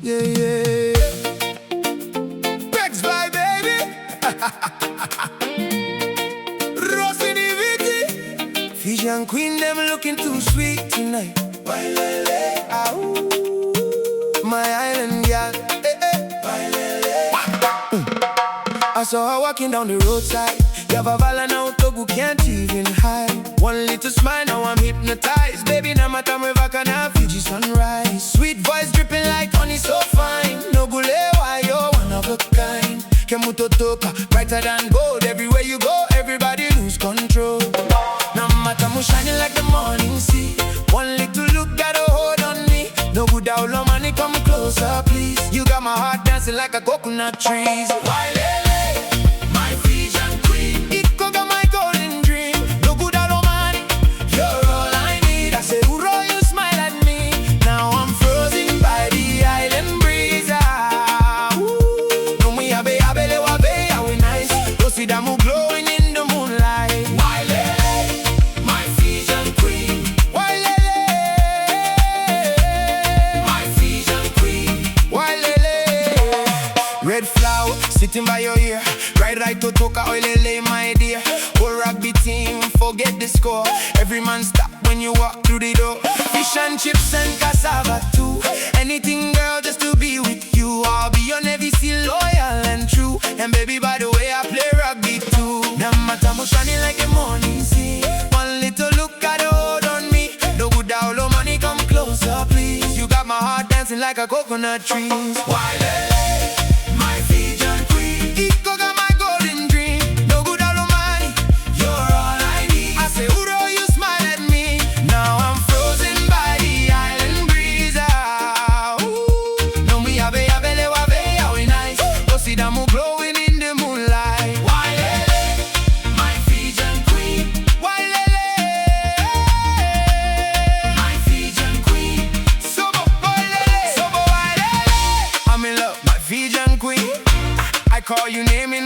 Yeah, yeah. PEX vibe, baby. Fijian queen, them looking too sweet tonight. Wailelei, ah, ooh. My island girl, eh, eh. Wailelei. I saw her walking down the roadside. Yavavala now Togu can't even hide. One little smile, now I'm hypnotized. Baby, now my time with Vakana, Fiji sunrise. Sweet voice dripping like honey, so fine. No gule, why you're one of a kind. Kemuto toka, brighter than gold. Everywhere you go, everybody lose control. Now my time shining like the morning sea. One little look got a hold on me. No good out, money, come closer, please. You got my heart dancing like a coconut trees. Wailelei, my Fijian queen. Iko got my golden dream. No good out, money, you're all I need. I say, Uro, you smile at me. Now I'm frozen by the island breeze. Ah, ooh. No me abe abele wabe, awe nice. Go see that moon glowing in the moonlight. Wailelei, my Fijian queen. Wailelei, my Fijian queen. Wailelei. Red flower sitting by your ear. Right to toka Wailelei, my dear. Whole rugby team, forget the score. Every man stop when you walk through the door. Fish and chips and cassava too. Anything, girl, just to be with you. I'll be your Navy SEAL, loyal and true. And baby, by the way, I play rugby too. Now my time shining like the morning sea. One little look at the hold on me. No good out, money, come closer, please. You got my heart dancing like a coconut trees. Wailelei, my Fijian queen. Iko got my golden dream. No good out, money, you're all I need. I say, Uro, you smile at me. Now I'm frozen by the island breeze. Ah, ooh. No me abe abele wabe, awe nice. Go see that moon glowing in the moonlight. Wailelei, my Fijian queen. Wailelei, my Fijian queen. Sobo Wailelei, sobo Wailelei. I'm in love, my Fijian queen. I call you name in